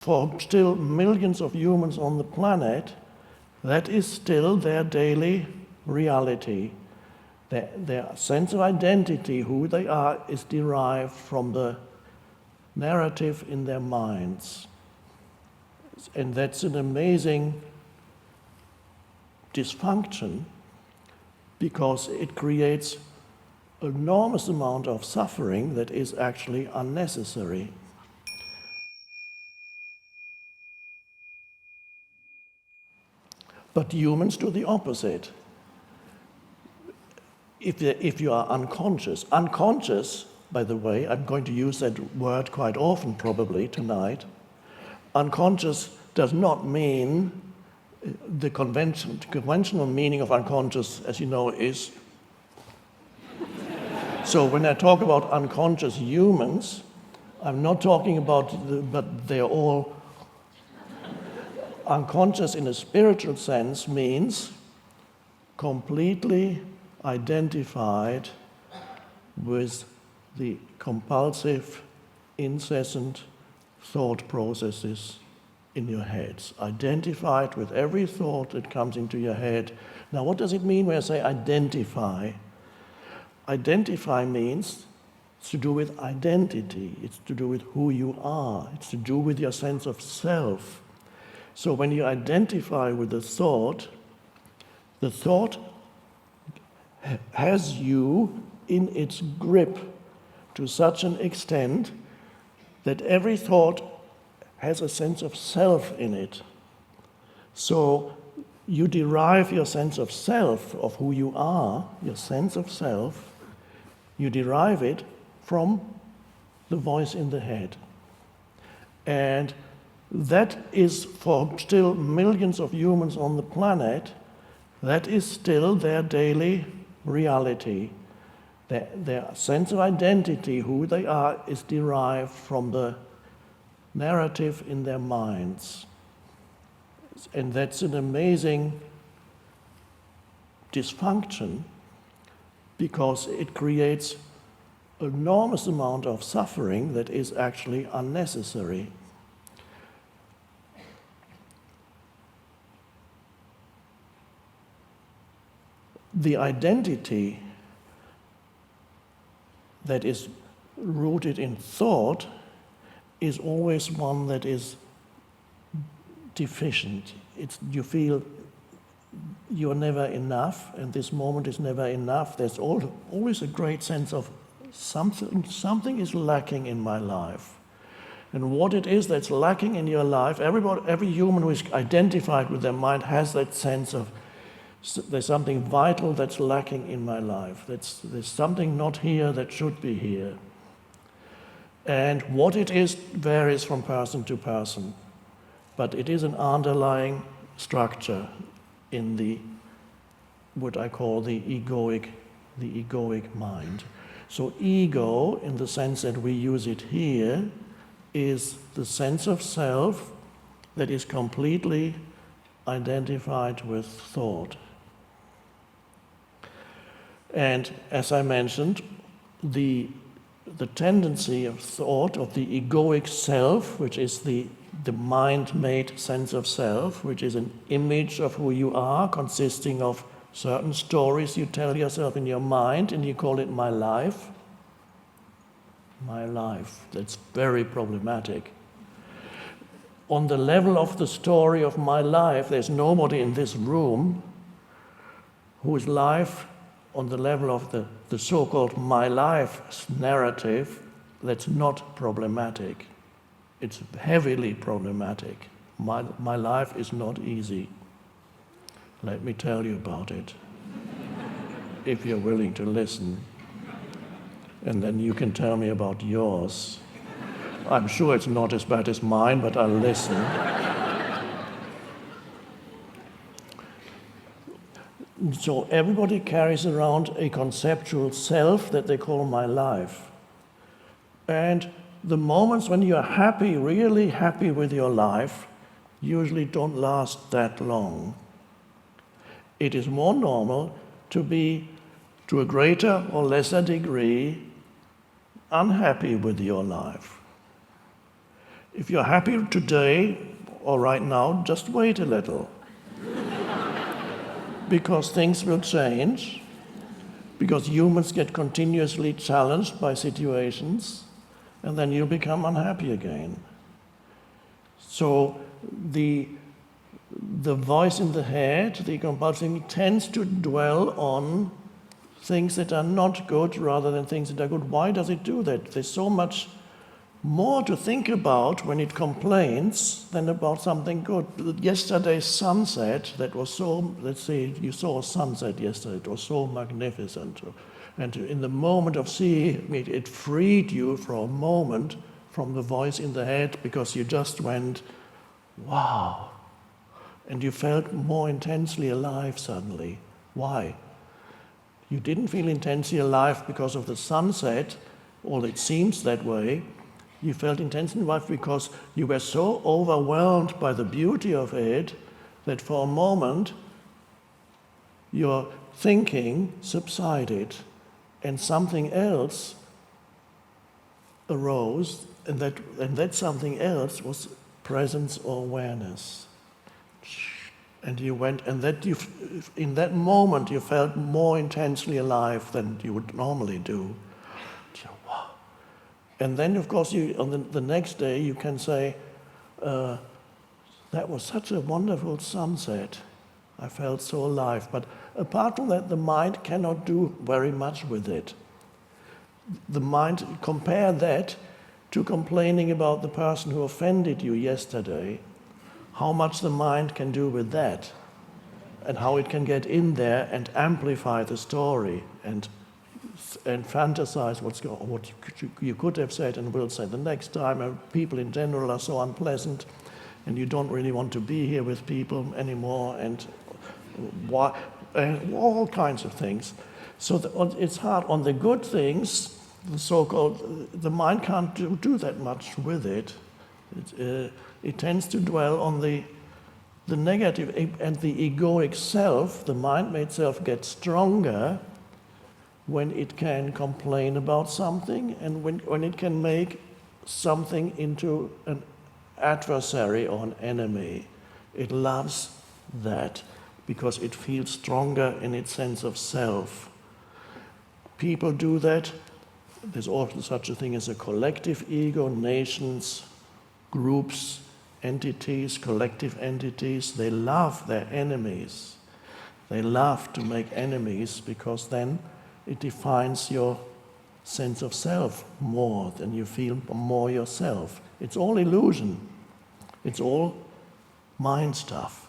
For still millions of humans on the planet, that is still their daily reality. Their sense of identity, who they are, is derived from the narrative in their minds. And that's an amazing dysfunction because it creates an enormous amount of suffering that is actually unnecessary. But humans do the opposite. If you are unconscious, by the way, I'm going to use that word quite often probably tonight. Unconscious does not mean the conventional meaning of unconscious, as you know, is. So when I talk about unconscious humans, I'm not talking about, but they're all unconscious in a spiritual sense means completely identified with the compulsive, incessant thought processes in your heads. Identified with every thought that comes into your head. Now, what does it mean when I say identify? Identify means it's to do with identity. It's to do with who you are. It's to do with your sense of self. So when you identify with the thought has you in its grip to such an extent that every thought has a sense of self in it. So you derive your sense of self, of who you are, your sense of self, you derive it from the voice in the head. And that is, for still millions of humans on the planet, that is still their daily reality. Their sense of identity, who they are, is derived from the narrative in their minds. And that's an amazing dysfunction because it creates an enormous amount of suffering that is actually unnecessary. The identity that is rooted in thought is always one that is deficient. You feel you're never enough, and this moment is never enough. There's always a great sense of something is lacking in my life. And what it is that's lacking in your life, every human who is identified with their mind has that sense of there's something vital that's lacking in my life. There's something not here that should be here. And what it is varies from person to person. But it is an underlying structure in what I call the egoic mind. So ego, in the sense that we use it here, is the sense of self that is completely identified with thought. And as I mentioned, the tendency of thought, of the egoic self, which is the mind-made sense of self, which is an image of who you are, consisting of certain stories you tell yourself in your mind, and you call it my life. My life. That's very problematic. On the level of the story of my life, there's nobody in this room whose life, on the level of the so-called my life narrative, that's not problematic. It's heavily problematic. My life is not easy. Let me tell you about it, if you're willing to listen. And then you can tell me about yours. I'm sure it's not as bad as mine, but I'll listen. So everybody carries around a conceptual self that they call my life. And the moments when you're happy, really happy with your life, usually don't last that long. It is more normal to be, to a greater or lesser degree, unhappy with your life. If you're happy today or right now, just wait a little. Because things will change, because humans get continuously challenged by situations, and then you become unhappy again. So the voice in the head, the compulsion, tends to dwell on things that are not good rather than things that are good. Why does it do that? There's so much more to think about when it complains than about something good. Yesterday's sunset, that was so, let's say you saw a sunset yesterday, it was so magnificent. And in the moment of seeing it, it freed you for a moment from the voice in the head, because you just went, wow. And you felt more intensely alive suddenly. Why? You didn't feel intensely alive because of the sunset, or it seems that way. You felt intensely alive because you were so overwhelmed by the beauty of it that for a moment your thinking subsided and something else arose, and that something else was presence or awareness. And you went, and in that moment you felt more intensely alive than you would normally do. Wow. And then, of course, on the next day you can say, that was such a wonderful sunset. I felt so alive. But apart from that, the mind cannot do very much with it. The mind, compare that to complaining about the person who offended you yesterday, how much the mind can do with that, and how it can get in there and amplify the story and fantasize what you could have said and will say the next time. And people in general are so unpleasant, and you don't really want to be here with people anymore, and all kinds of things. So it's hard. On the good things, the so-called, the mind can't do that much with it. It tends to dwell on the negative, and the egoic self, the mind-made self, gets stronger when it can complain about something, and when it can make something into an adversary or an enemy. It loves that because it feels stronger in its sense of self. People do that. There's also such a thing as a collective ego. Nations, groups, entities, collective entities, they love their enemies. They love to make enemies because then it defines your sense of self more, than you feel more yourself. It's all illusion. It's all mind stuff.